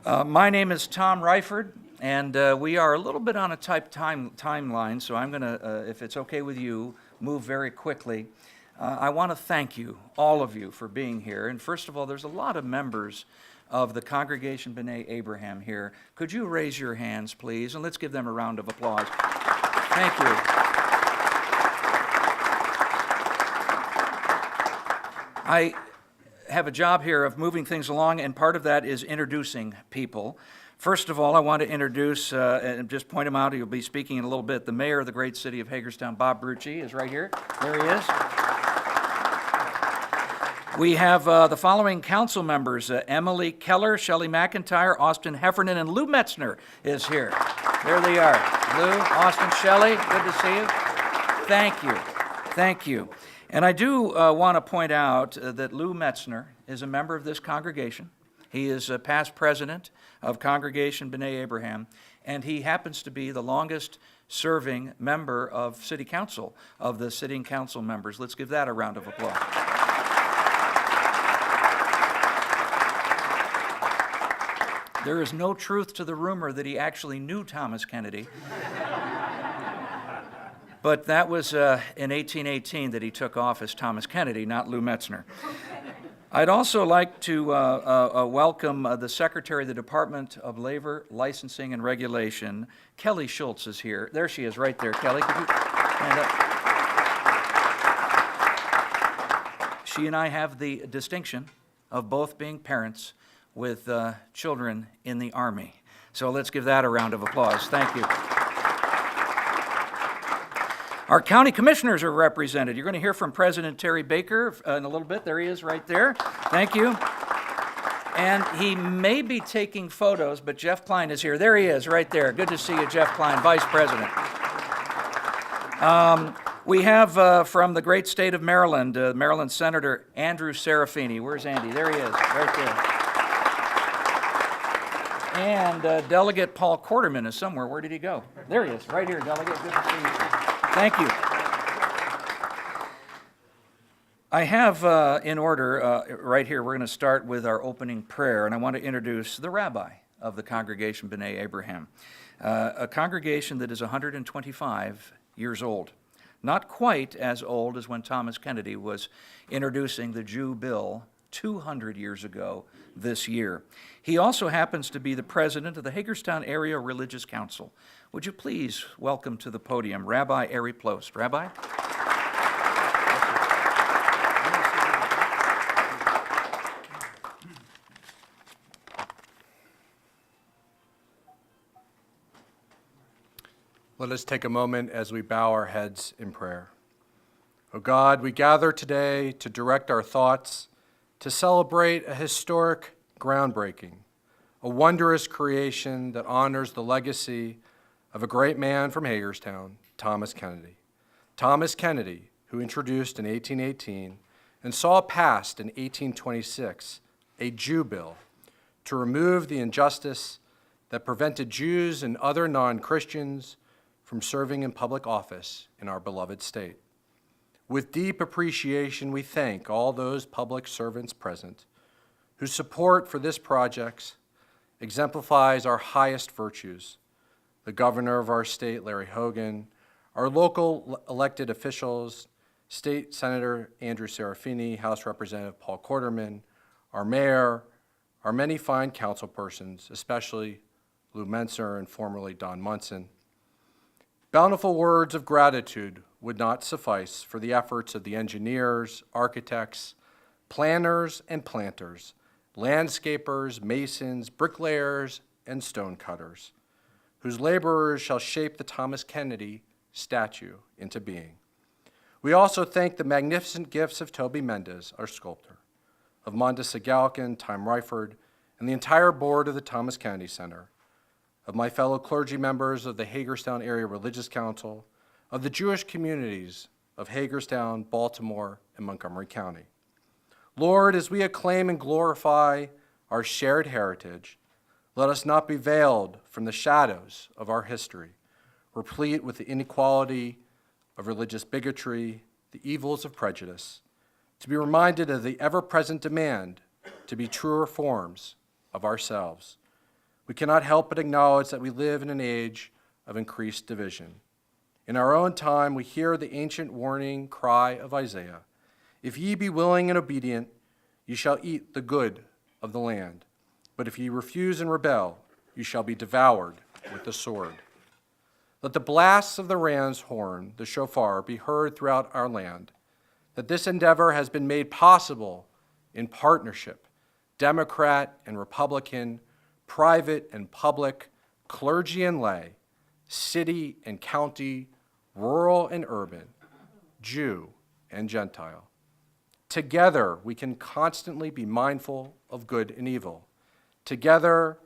My name is Tom Riford, and we are a little bit on a timeline, so I'm going to, if it's okay with you, move very quickly. I want to thank you, all of you, for being here. And first of all, there's a lot of members of the Congregation B'nai Abraham here. Could you raise your hands, please? And let's give them a round of applause. Thank you. I have a job here of moving things along, and part of that is introducing people. First of all, I want to introduce, and just point him out, he'll be speaking in a little bit, the mayor of the great city of Hagerstown, Bob Bruchey, is right here. There he is. We have the following council members, Emily Keller, Shelley McIntyre, Austin Heffernan, and Lew Metzner is here. There they are. Lew, Austin, Shelley, good to see you. Thank you. Thank you. And I do want to point out that Lew Metzner is a member of this congregation. He is a past president of Congregation B'nai Abraham, and he happens to be the longest serving member of City Council, of the sitting council members. Let's give that a round of applause. There is no truth to the rumor that he actually knew Thomas Kennedy. But that was in 1818 that he took office, Thomas Kennedy, not Lew Metzner. I'd also like to welcome the Secretary of the Department of Labor, Licensing, and Regulation. Kelly Schultz is here. There she is, right there. Kelly, could you stand up? She and I have the distinction of both being parents with children in the Army. So let's give that a round of applause. Thank you. Our county commissioners are represented. You're going to hear from President Terry Baker in a little bit. There he is right there. Thank you. And he may be taking photos, but Jeff Klein is here. There he is right there. Good to see you, Jeff Klein, Vice President. We have from the great state of Maryland, Maryland Senator Andrew Serafini. Where's Andy? There he is, right there. And Delegate Paul Corderman is somewhere. Where did he go? There he is, right here, Delegate. Good to see you. Thank you. I have in order, right here, we're going to start with our opening prayer, and I want to introduce the rabbi of the Congregation B'nai Abraham, a congregation that is 125 years old. Not quite as old as when Thomas Kennedy was introducing the Jew bill 200 years ago this year. He also happens to be the president of the Hagerstown Area Religious Council. Would you please welcome to the podium Rabbi Ari Plost. Rabbi? Let us take a moment as we bow our heads in prayer. O God, we gather today to direct our thoughts, to celebrate a historic groundbreaking, a wondrous creation that honors the legacy of a great man from Hagerstown, Thomas Kennedy. Thomas Kennedy, who introduced in 1818 and saw passed in 1826 a Jew bill to remove the injustice that prevented Jews and other non-Christians from serving in public office in our beloved state. With deep appreciation, we thank all those public servants present whose support for this project exemplifies our highest virtues. The governor of our state, Larry Hogan, our local elected officials, State Senator Andrew Serafini, House Representative Paul Corderman, our mayor, our many fine council persons, especially Lew Metzner and formerly Don Munson. Bountiful words of gratitude would not suffice for the efforts of the engineers, architects, planners, and planters, landscapers, masons, bricklayers, and stone cutters, whose laborers shall shape the Thomas Kennedy statue into being. We also thank the magnificent gifts of Toby Mendez, our sculptor, of Monda Segalkin, Tom Riford, and the entire board of the Thomas Kennedy Center, of my fellow clergy members of the Hagerstown Area Religious Council, of the Jewish communities of Hagerstown, Baltimore, and Montgomery County. Lord, as we acclaim and glorify our shared heritage, let us not be veiled from the shadows of our history, replete with the inequality of religious bigotry, the evils of prejudice, to be reminded of the ever-present demand to be truer forms of ourselves, we cannot help but acknowledge that we live in an age of increased division. In our own time, we hear the ancient warning cry of Isaiah, "If ye be willing and obedient, ye shall eat the good of the land. But if ye refuse and rebel, you shall be devoured with the sword." Let the blasts of the ram's horn, the shofar, be heard throughout our land, that this endeavor has been made possible in partnership, Democrat and Republican, private and public, clergy and lay, city and county, rural and urban, Jew and Gentile. Together, we can constantly be mindful of good and evil. Together,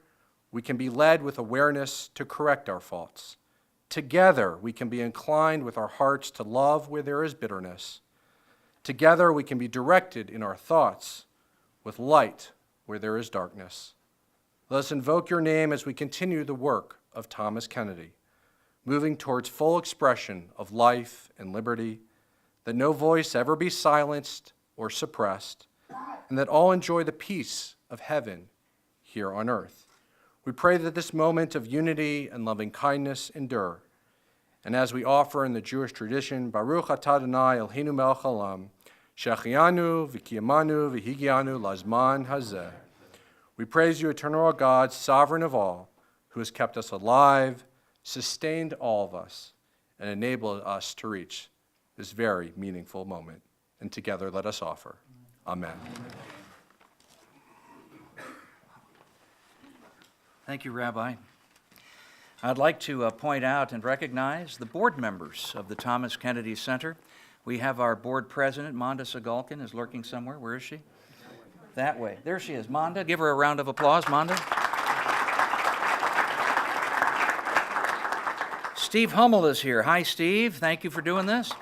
we can be led with awareness to correct our faults. Together, we can be inclined with our hearts to love where there is bitterness. Together, we can be directed in our thoughts with light where there is darkness. Let us invoke your name as we continue the work of Thomas Kennedy, moving towards full expression of life and liberty, that no voice ever be silenced or suppressed, and that all enjoy the peace of heaven here on earth. We pray that this moment of unity and loving kindness endure. And as we offer in the Jewish tradition, Baruch atah Adonai Eloheinu melech haolam, she'achianu v'kiyamanu v'higianu lazman hazeh. We praise you, eternal God, sovereign of all, who has kept us alive, sustained all of us, and enabled us to reach this very meaningful moment. And together let us offer. Amen. Thank you, Rabbi. I'd like to point out and recognize the board members of the Thomas Kennedy Center. We have our board president, Manda Sagalkin, is lurking somewhere. Where is she? That way. There she is. Manda, give her a round of applause, Manda. Steve Hummel is here. Hi, Steve. Thank you for doing this.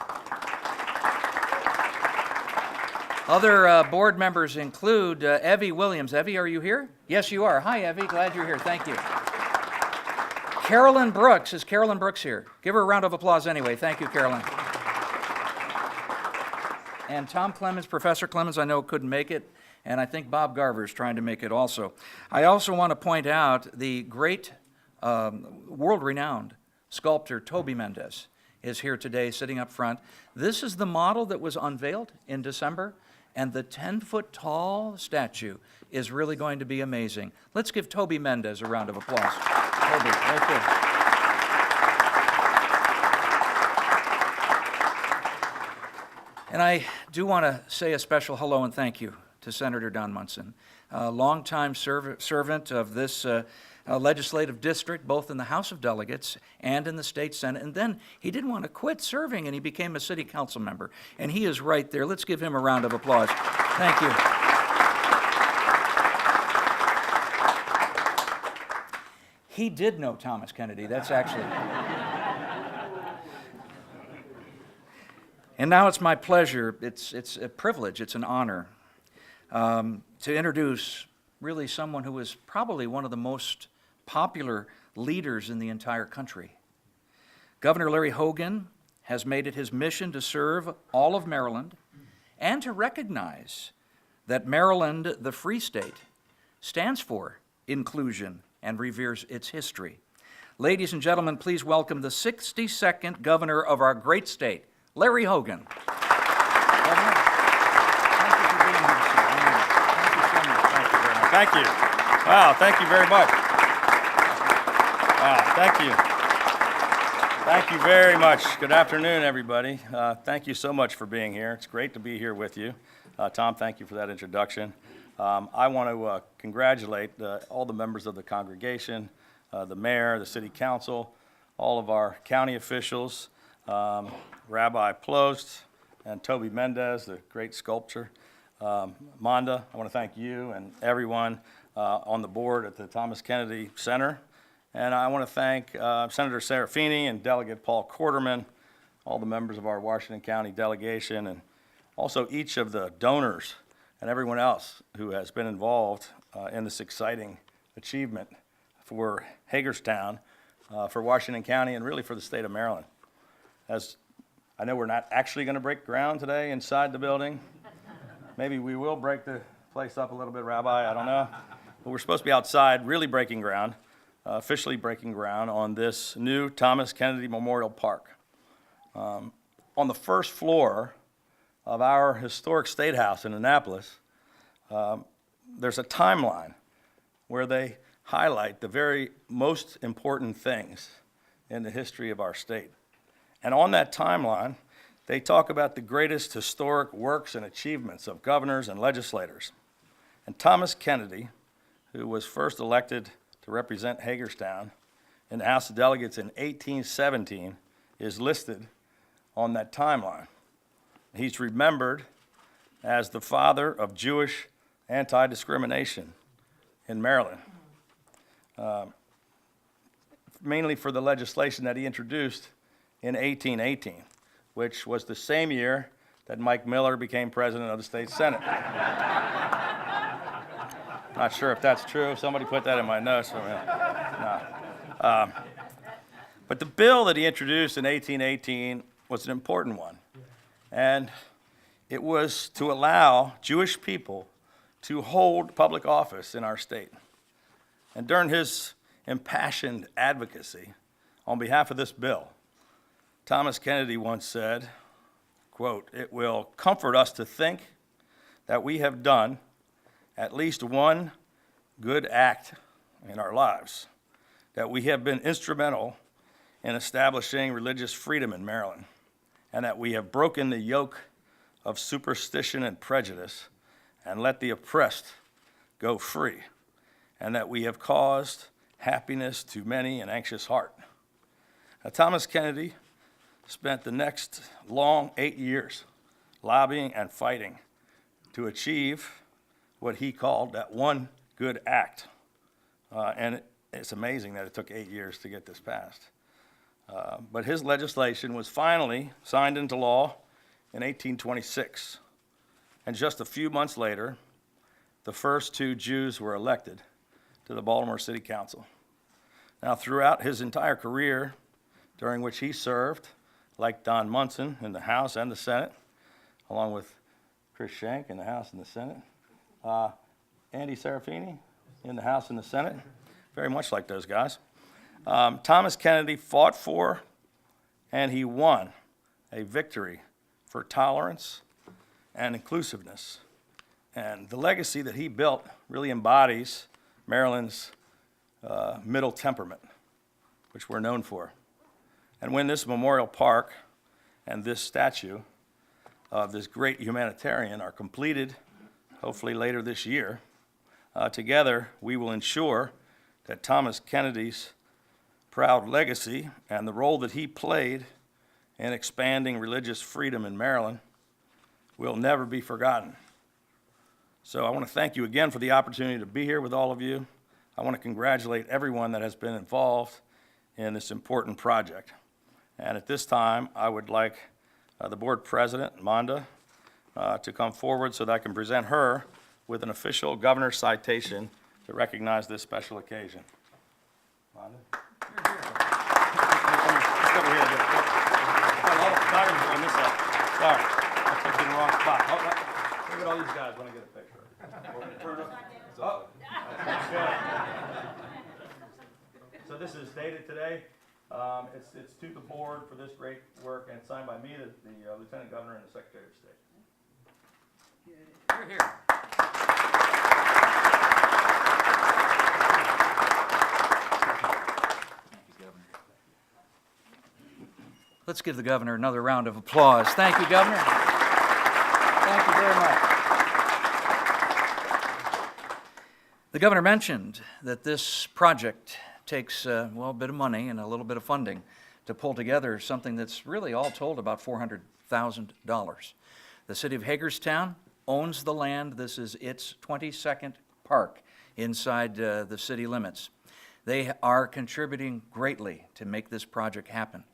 Other board members include Evie Williams. Evie, are you here? Yes, you are. Hi, Evie. Glad you're here. Thank you. Carolyn Brooks. Is Carolyn Brooks here? Give her a round of applause anyway. Thank you, Carolyn. And Tom Clemens, Professor Clemens, I know couldn't make it, and I think Bob Garver is trying to make it also. I also want to point out the great world-renowned sculptor Toby Mendez is here today, sitting up front. This is the model that was unveiled in December. And the 10-foot-tall statue is really going to be amazing. Let's give Toby Mendez a round of applause. Toby, right there. And I do want to say a special hello and thank you to Senator Don Munson, a longtime servant of this legislative district, both in the House of Delegates and in the state Senate. And then he didn't want to quit serving, and he became a city council member. And he is right there. Let's give him a round of applause. Thank you. He did know Thomas Kennedy. That's actually... And now it's my pleasure, it's a privilege, it's an honor, to introduce really someone who is probably one of the most popular leaders in the entire country. Governor Larry Hogan has made it his mission to serve all of Maryland and to recognize that Maryland, the Free State, stands for inclusion and reveres its history. Ladies and gentlemen, please welcome the 62nd governor of our great state, Larry Hogan. Governor, thank you for being here, sir. Thank you so much. Thank you very much. Thank you. Wow, thank you very much. Wow, thank you. Thank you very much. Good afternoon, everybody. Thank you so much for being here. It's great to be here with you. Tom, thank you for that introduction. I want to congratulate all the members of the congregation, the mayor, the city council, all of our county officials, Rabbi Plost and Toby Mendez, the great sculptor. Manda, I want to thank you and everyone on the board at the Thomas Kennedy Center. And I want to thank Senator Serafini and Delegate Paul Corderman, all the members of our Washington County delegation, and also each of the donors and everyone else who has been involved in this exciting achievement for Hagerstown, for Washington County, and really for the state of Maryland. As I know we're not actually going to break ground today inside the building. Maybe we will break the place up a little bit, Rabbi, I don't know. But we're supposed to be outside really breaking ground. officially breaking ground on this new Thomas Kennedy Memorial Park. On the first floor of our historic State House in Annapolis, there's a timeline where they highlight the very most important things in the history of our state. And on that timeline, they talk about the greatest historic works and achievements of governors and legislators. And Thomas Kennedy, who was first elected to represent Hagerstown in the House of Delegates in 1817, is listed on that timeline. He's remembered as the father of Jewish anti-discrimination in Maryland, mainly for the legislation that he introduced in 1818, which was the same year that Mike Miller became president of the state Senate. Not sure if that's true. Somebody put that in my notes. No. But the bill that he introduced in 1818 was an important one. And it was to allow Jewish people to hold public office in our state. And during his impassioned advocacy on behalf of this bill, Thomas Kennedy once said, quote, "It will comfort us to think that we have done at least one good act in our lives, that we have been instrumental in establishing religious freedom in Maryland, and that we have broken the yoke of superstition and prejudice and let the oppressed go free, and that we have caused happiness to many an anxious heart." Now, Thomas Kennedy spent the next long 8 years lobbying and fighting to achieve what he called that one good act. And it's amazing that it took 8 years to get this passed. But his legislation was finally signed into law in 1826. And just a few months later, the first 2 Jews were elected to the Baltimore City Council. Now, throughout his entire career, during which he served, like Don Munson in the House and the Senate, along with Chris Schenck in the House and the Senate, Andy Serafini in the House and the Senate, very much like those guys. Thomas Kennedy fought for and he won a victory for tolerance and inclusiveness. And the legacy that he built really embodies Maryland's middle temperament, which we're known for. And when this memorial park and this statue of this great humanitarian are completed, hopefully later this year, together we will ensure that Thomas Kennedy's proud legacy and the role that he played in expanding religious freedom in Maryland will never be forgotten. So I want to thank you again for the opportunity to be here with all of you. I want to congratulate everyone that has been involved in this important project. And at this time, I would like the board president, Manda, to come forward so that I can present her with an official governor's citation to recognize this special occasion. Manda? Let's over here. Got a lot of photographers on this side. Sorry, I took you in the wrong spot. Look at all these guys want to get a picture. Oh, that's good. So this is dated today. It's to the board for this great work, and it's signed by me, the Lieutenant Governor, and the Secretary of State. You're here. Thank you, Governor. Let's give the governor another round of applause. Thank you, Governor. Thank you very much. The governor mentioned that this project takes, a bit of money and a little bit of funding to pull together something that's really all told about $400,000. The city of Hagerstown owns the land. This is its 22nd park inside the city limits. They are contributing greatly to make this project happen.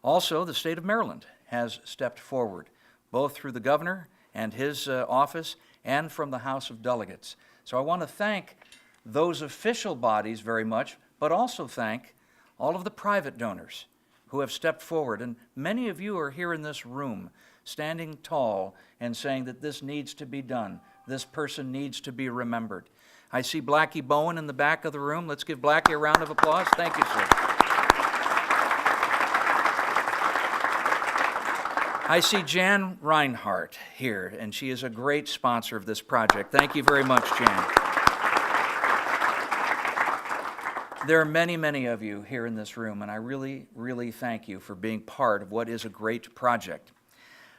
Also, the state of Maryland has stepped forward, both through the governor and his office and from the House of Delegates. So I want to thank those official bodies very much, but also thank all of the private donors who have stepped forward. And many of you are here in this room standing tall and saying that this needs to be done. This person needs to be remembered. I see Blackie Bowen in the back of the room. Let's give Blackie a round of applause. Thank you, sir. I see Jan Reinhardt here, and she is a great sponsor of this project. Thank you very much, Jan. There are many, many of you here in this room, and I really, really thank you for being part of what is a great project.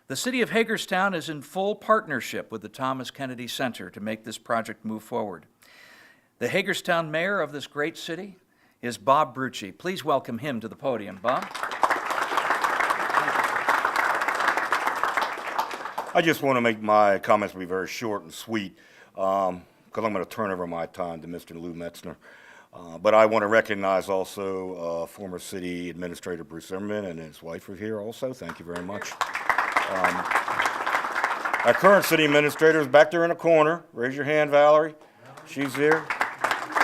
The City of Hagerstown is in full partnership with the Thomas Kennedy Center to make this project move forward. The Hagerstown mayor of this great city is Bob Bruchey. Please welcome him to the podium. Bob? I just want to make my comments be very short and sweet, because I'm going to turn over my time to Mr. Lew Metzner. But I want to recognize also former city administrator Bruce Zimmerman and his wife are here also. Thank you very much. Our current city administrator is back there in the corner. Raise your hand, Valerie. She's here.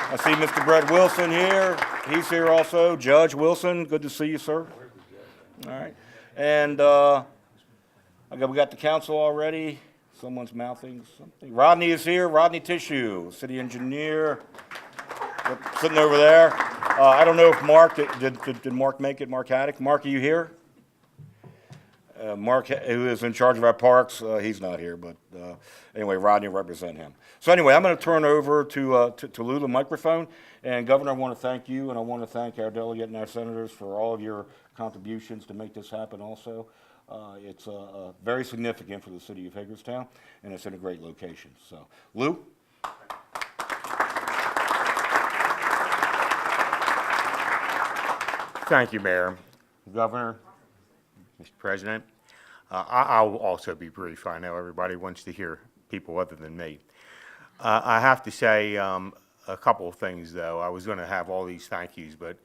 I see Mr. Brett Wilson here. He's here also. Judge Wilson, good to see you, sir. All right. And we got the council already. Someone's mouthing something. Rodney is here. Rodney Tissue, city engineer, sitting over there. I don't know if Mark, did Mark make it? Mark Haddock? Mark, are you here? Mark, who is in charge of our parks, he's not here, but anyway, Rodney will represent him. So anyway, I'm going to turn over to Lew the microphone. And Governor, I want to thank you, and I want to thank our delegate and our senators for all of your contributions to make this happen also. It's very significant for the city of Hagerstown, and it's in a great location. So, Lew? Thank you, Mayor. Governor, Mr. President, I'll also be brief. I know everybody wants to hear people other than me. I have to say a couple of things, though. I was going to have all these thank yous, but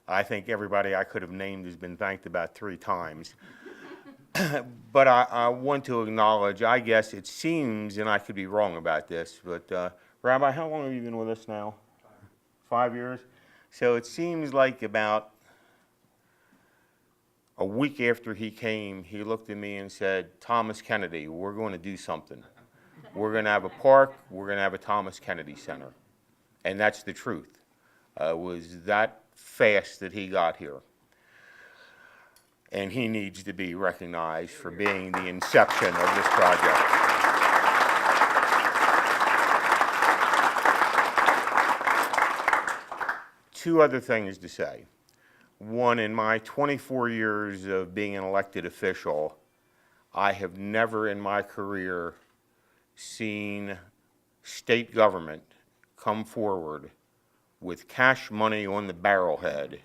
I think everybody I could have named has been thanked about 3 times. But I want to acknowledge, I guess it seems, and I could be wrong about this, but Rabbi, how long have you been with us now? 5 years? So it seems like about a week after he came, he looked at me and said, Thomas Kennedy, we're going to do something. We're going to have a park, we're going to have a Thomas Kennedy Center. And that's the truth. It was that fast that he got here. And he needs to be recognized for being the inception of this project. Two other things to say. One, in my 24 years of being an elected official, I have never in my career seen state government come forward with cash money on the barrelhead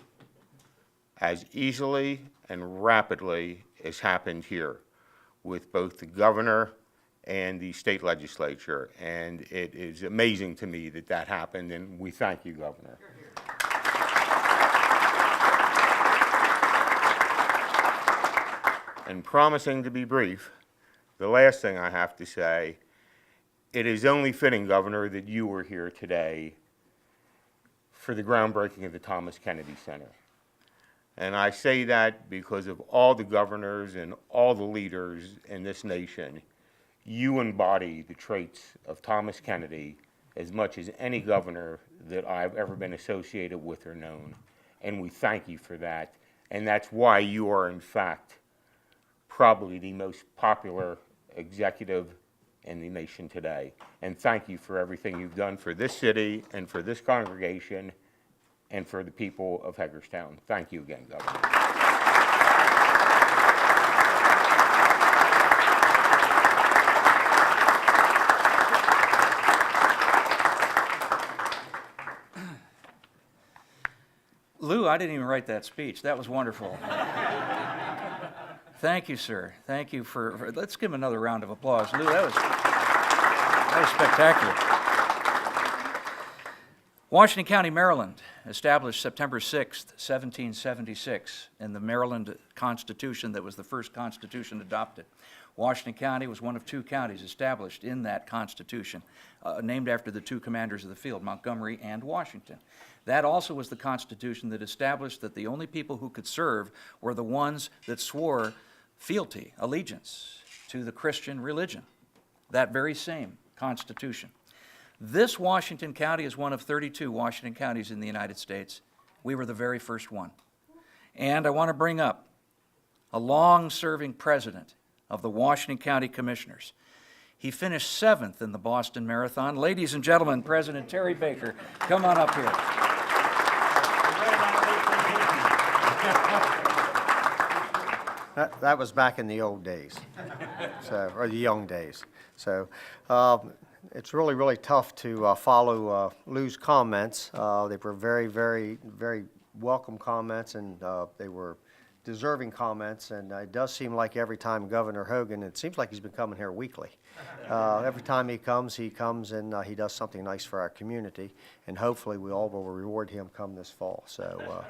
as easily and rapidly as happened here with both the governor and the state legislature. And it is amazing to me that that happened, and we thank you, Governor. And promising to be brief, the last thing I have to say, it is only fitting, Governor, that you were here today for the groundbreaking of the Thomas Kennedy Center. And I say that because of all the governors and all the leaders in this nation. You embody the traits of Thomas Kennedy as much as any governor that I've ever been associated with or known. And we thank you for that. And that's why you are, in fact, probably the most popular executive in the nation today. And thank you for everything you've done for this city and for this congregation and for the people of Hagerstown. Thank you again, Governor. Lew, I didn't even write that speech. That was wonderful. Thank you, sir. Thank you for let's give him another round of applause. Lew, that was spectacular. Washington County, Maryland, established September 6th, 1776, in the Maryland Constitution that was the first constitution adopted. Washington County was one of 2 counties established in that constitution, named after the 2 commanders of the field, Montgomery and Washington. That also was the constitution that established that the only people who could serve were the ones that swore fealty, allegiance to the Christian religion, that very same constitution. This Washington County is one of 32 Washington counties in the United States. We were the very first one. And I want to bring up a long-serving president of the Washington County Commissioners. He finished 7th in the Boston Marathon. Ladies and gentlemen, President Terry Baker, come on up here. That was back in the old days, or the young days. So it's really, really tough to follow Lew's comments. They were very, very, very welcome comments, and they were deserving comments. And it does seem like every time Governor Hogan, it seems like he's been coming here weekly. Every time he comes and he does something nice for our community. And hopefully we all will reward him come this fall. So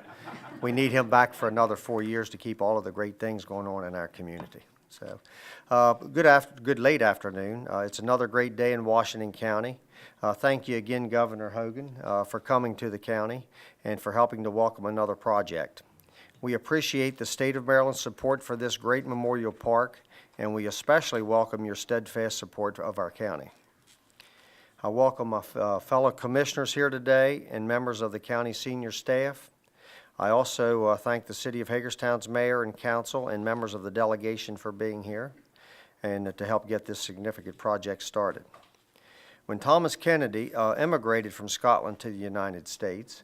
we need him back for another 4 years to keep all of the great things going on in our community. So good late afternoon. It's another great day in Washington County. Thank you again, Governor Hogan, for coming to the county and for helping to welcome another project. We appreciate the state of Maryland's support for this great memorial park, and we especially welcome your steadfast support of our county. I welcome my fellow commissioners here today and members of the county senior staff. I also thank the City of Hagerstown's mayor and council and members of the delegation for being here and to help get this significant project started. When Thomas Kennedy emigrated from Scotland to the United States,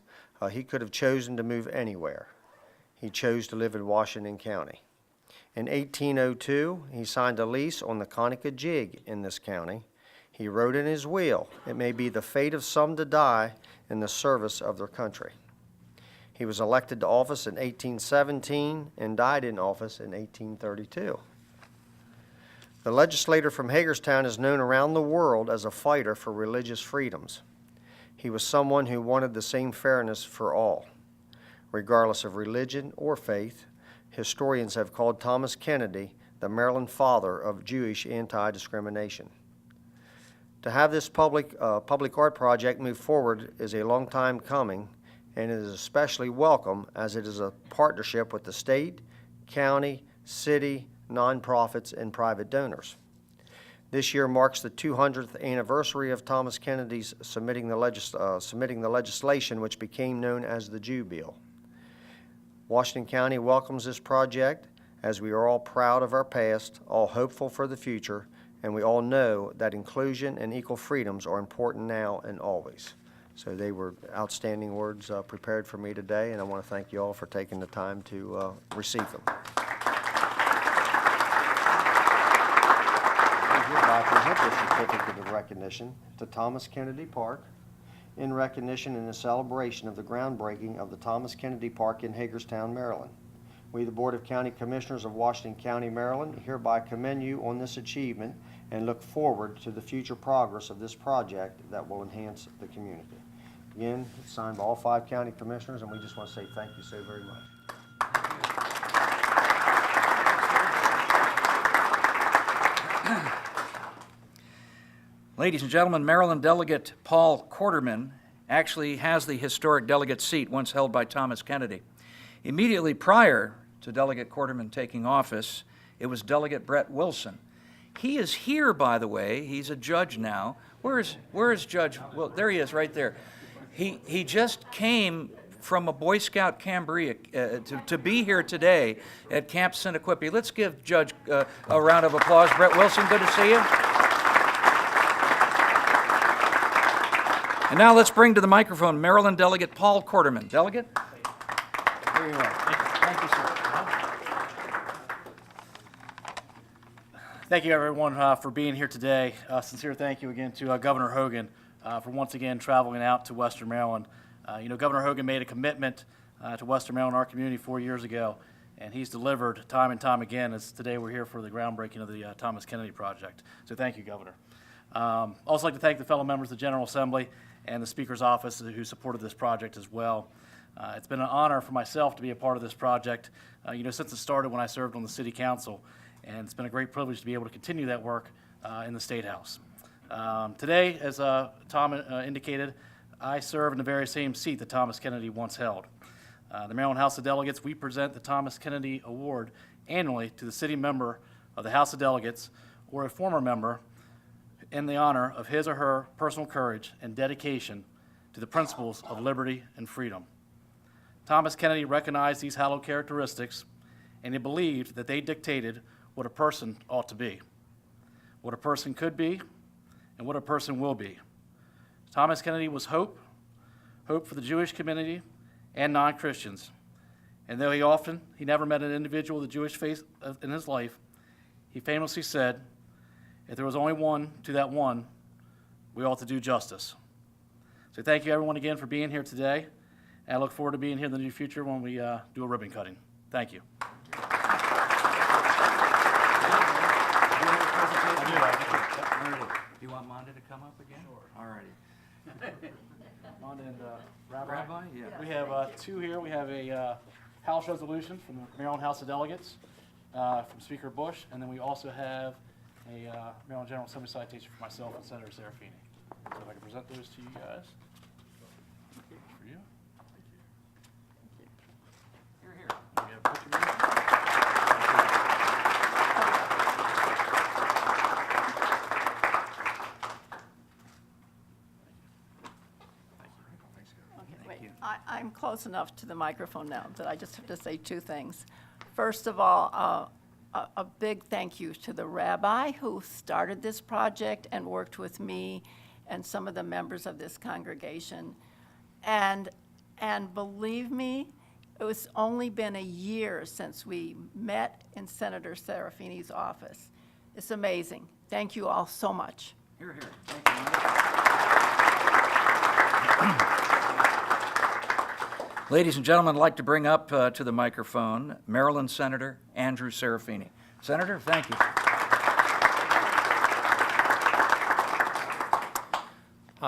he could have chosen to move anywhere. He chose to live in Washington County. In 1802, he signed a lease on the Conecuh Jig in this county. He wrote in his will, "It may be the fate of some to die in the service of their country." He was elected to office in 1817 and died in office in 1832. The legislator from Hagerstown is known around the world as a fighter for religious freedoms. He was someone who wanted the same fairness for all. Regardless of religion or faith, historians have called Thomas Kennedy the Maryland father of Jewish anti-discrimination. To have this public art project move forward is a long time coming, and it is especially welcome as it is a partnership with the state, county, city, nonprofits, and private donors. This year marks the 200th anniversary of Thomas Kennedy's submitting the legislation which became known as the Jew Bill. Washington County welcomes this project as we are all proud of our past, all hopeful for the future, and we all know that inclusion and equal freedoms are important now and always. So they were outstanding words prepared for me today, and I want to thank you all for taking the time to receive them. I hereby present this certificate of recognition to Thomas Kennedy Park in recognition and in celebration of the groundbreaking of the Thomas Kennedy Park in Hagerstown, Maryland. We, the Board of County Commissioners of Washington County, Maryland, hereby commend you on this achievement and look forward to the future progress of this project that will enhance the community. Again, it's signed by all 5 county commissioners, and we just want to say thank you so very much. Ladies and gentlemen, Maryland Delegate Paul Corderman actually has the historic delegate seat once held by Thomas Kennedy. Immediately prior to Delegate Corderman taking office, it was Delegate Brett Wilson. He is here, by the way. He's a judge now. Where is Judge? Well, there he is, right there. He just came from a Boy Scout Camboree to be here today at Camp Sinaquippi. Let's give Judge a round of applause. Brett Wilson, good to see you. And now let's bring to the microphone Maryland Delegate Paul Corderman. Delegate? Here you are. Thank you, sir. Thank you, everyone, for being here today. Sincere thank you again to Governor Hogan for once again traveling out to Western Maryland. Governor Hogan made a commitment to Western Maryland, our community, 4 years ago, and he's delivered time and time again, as today we're here for the groundbreaking of the Thomas Kennedy project. So thank you, Governor. Also like to thank the fellow members of the General Assembly and the Speaker's office who supported this project as well. It's been an honor for myself to be a part of this project, since it started when I served on the City Council, and it's been a great privilege to be able to continue that work in the State House. Today, as Tom indicated, I serve in the very same seat that Thomas Kennedy once held. The Maryland House of Delegates, we present the Thomas Kennedy Award annually to the city member of the House of Delegates or a former member in the honor of his or her personal courage and dedication to the principles of liberty and freedom. Thomas Kennedy recognized these hallowed characteristics, and he believed that they dictated what a person ought to be, what a person could be, and what a person will be. Thomas Kennedy was hope for the Jewish community and non-Christians. And though he never met an individual with a Jewish faith in his life, he famously said, if there was only one to that one, we ought to do justice. So thank you everyone again for being here today, and I look forward to being here in the near future when we do a ribbon cutting. Thank you. Do you want Monda to come up again? Sure. All righty. Monda and Rabbi. Rabbi, yeah. We have two here. We have a House resolution from the Maryland House of Delegates from Speaker Bush, and then we also have a Maryland General Assembly citation for myself and Senator Serafini. So if I can present those to you guys. For you. You're here. We have a picture of you. I'm close enough to the microphone now that I just have to say two things. First of all, a big thank you to the rabbi who started this project and worked with me and some of the members of this congregation. And believe me, it was only been a year since we met in Senator Serafini's office. It's amazing. Thank you all so much. Here, here. Thank you, Monda. Ladies and gentlemen, I'd like to bring up to the microphone Maryland Senator Andrew Serafini. Senator, thank you.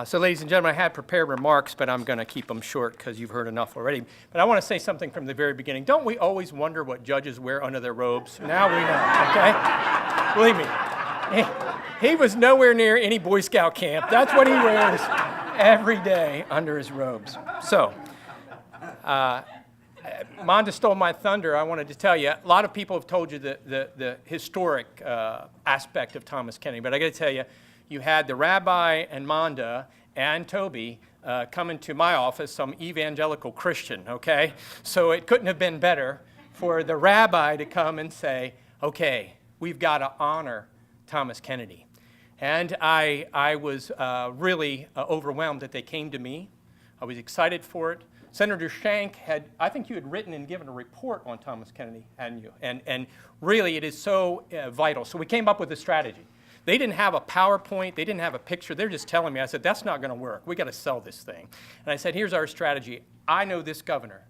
So, ladies and gentlemen, I had prepared remarks, but I'm going to keep them short because you've heard enough already. But I want to say something from the very beginning. Don't we always wonder what judges wear under their robes? Now we know, okay? Believe me, he was nowhere near any Boy Scout camp. That's what he wears every day under his robes. So, Monda stole my thunder. I wanted to tell you, a lot of people have told you the historic aspect of Thomas Kennedy, but I got to tell you, you had the rabbi and Monda and Toby come into my office, some evangelical Christian, okay? So it couldn't have been better for the rabbi to come and say, okay, we've got to honor Thomas Kennedy. And I was really overwhelmed that they came to me. I was excited for it. Senator Shank I think you had written and given a report on Thomas Kennedy, hadn't you? And really, it is so vital. So we came up with a strategy. They didn't have a PowerPoint. They didn't have a picture. They're just telling me. I said, that's not going to work. We got to sell this thing. And I said, here's our strategy. I know this governor.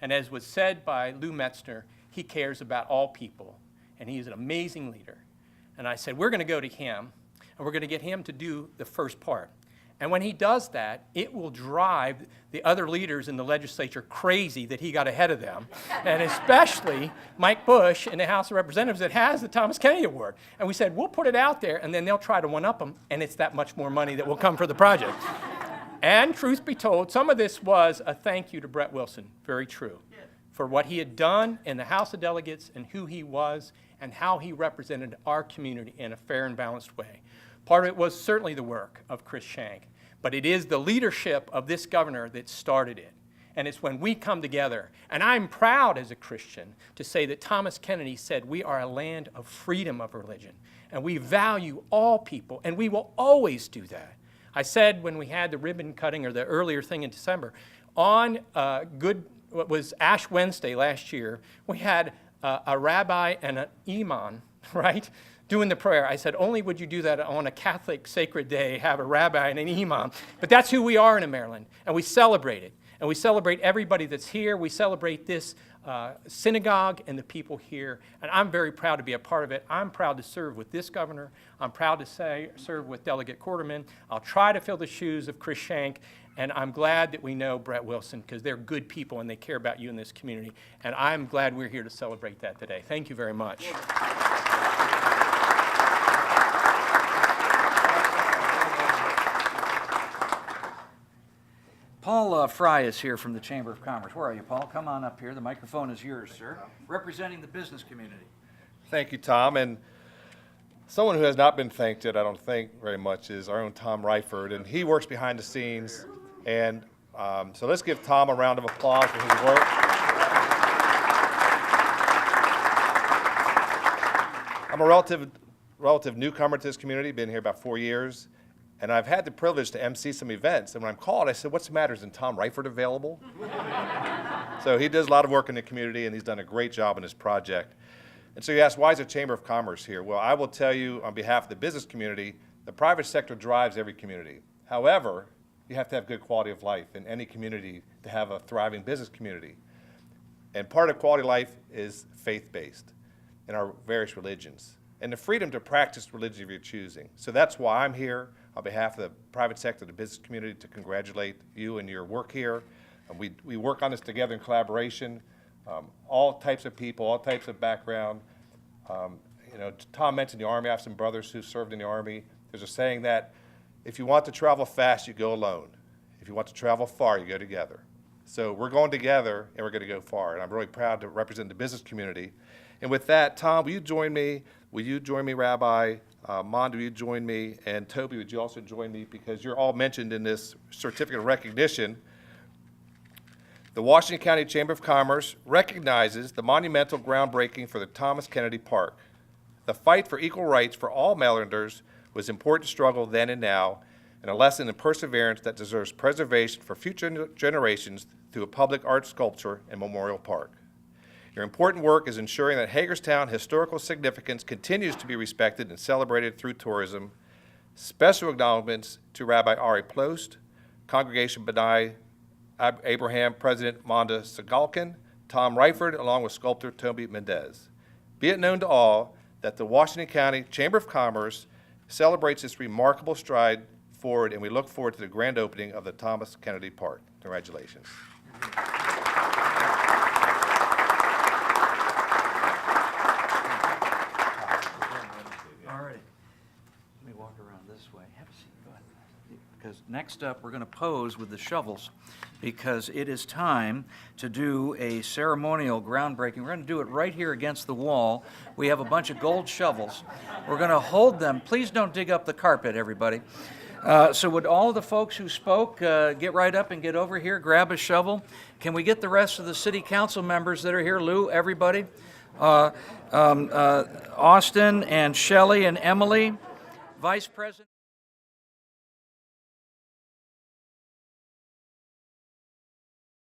And as was said by Lew Metzner, he cares about all people. And he is an amazing leader. And I said, we're going to go to him, and we're going to get him to do the first part. And when he does that, it will drive the other leaders in the legislature crazy that he got ahead of them, and especially Mike Bush in the House of Representatives that has the Thomas Kennedy Award. And we said, we'll put it out there, and then they'll try to one-up him, and it's that much more money that will come for the project. And truth be told, some of this was a thank you to Brett Wilson, very true, for what he had done in the House of Delegates and who he was and how he represented our community in a fair and balanced way. Part of it was certainly the work of Chris Shank, but it is the leadership of this governor that started it. And it's when we come together, and I'm proud as a Christian to say that Thomas Kennedy said we are a land of freedom of religion, and we value all people, and we will always do that. I said when we had the ribbon cutting, or the earlier thing in December, on what was Ash Wednesday last year, we had a rabbi and an imam, right, doing the prayer. I said, only would you do that on a Catholic sacred day, have a rabbi and an imam. But that's who we are in Maryland, and we celebrate it. And we celebrate everybody that's here. We celebrate this synagogue and the people here. And I'm very proud to be a part of it. I'm proud to serve with this governor. I'm proud to serve with Delegate Corderman. I'll try to fill the shoes of Chris Shank. And I'm glad that we know Brett Wilson, because they're good people and they care about you in this community. And I'm glad we're here to celebrate that today. Thank you very much. Paul Frey is here from the Chamber of Commerce. Where are you, Paul? Come on up here. The microphone is yours, sir. Representing the business community. Thank you, Tom. And Someone who has not been thanked yet, I don't think very much, is our own Tom Riford, and he works behind the scenes. And so let's give Tom a round of applause for his work. I'm a relative newcomer to this community, been here about 4 years, and I've had the privilege to MC some events. And when I'm called, I said, "What's the matter? Isn't Tom Riford available?" So he does a lot of work in the community, and he's done a great job in this project. And so you ask, why is the Chamber of Commerce here? Well, I will tell you on behalf of the business community, the private sector drives every community. However, you have to have good quality of life in any community to have a thriving business community. And part of quality of life is faith-based in our various religions, and the freedom to practice religion of your choosing. So that's why I'm here on behalf of the private sector, the business community, to congratulate you and your work here. And we work on this together in collaboration. All types of people, all types of background. You know, Tom mentioned the Army. I have some brothers who served in the Army. There's a saying that if you want to travel fast, you go alone. If you want to travel far, you go together. So we're going together, and we're going to go far. And I'm really proud to represent the business community. And with that, Tom, will you join me? Will you join me, Rabbi? Mond, will you join me? And Toby, would you also join me? Because you're all mentioned in this certificate of recognition. The Washington County Chamber of Commerce recognizes the monumental groundbreaking for the Thomas Kennedy Park. The fight for equal rights for all Marylanders was an important struggle then and now, and a lesson in perseverance that deserves preservation for future generations through a public art sculpture and memorial park. Your important work is ensuring that Hagerstown historical significance continues to be respected and celebrated through tourism. Special acknowledgments to Rabbi Ari Plost, Congregation B'nai Abraham President Monda Segalkin, Tom Riford, along with sculptor Toby Mendez. Be it known to all that the Washington County Chamber of Commerce celebrates this remarkable stride forward, and we look forward to the grand opening of the Thomas Kennedy Park. Congratulations. All right. Let me walk around this way. Have a seat. Go ahead. Because next up, we're going to pose with the shovels, because it is time to do a ceremonial groundbreaking. We're going to do it right here against the wall. We have a bunch of gold shovels. We're going to hold them. Please don't dig up the carpet, everybody. So would all of the folks who spoke get right up and get over here, grab a shovel? Can we get the rest of the city council members that are here? Lou, everybody? Austin and Shelley and Emily, Vice President.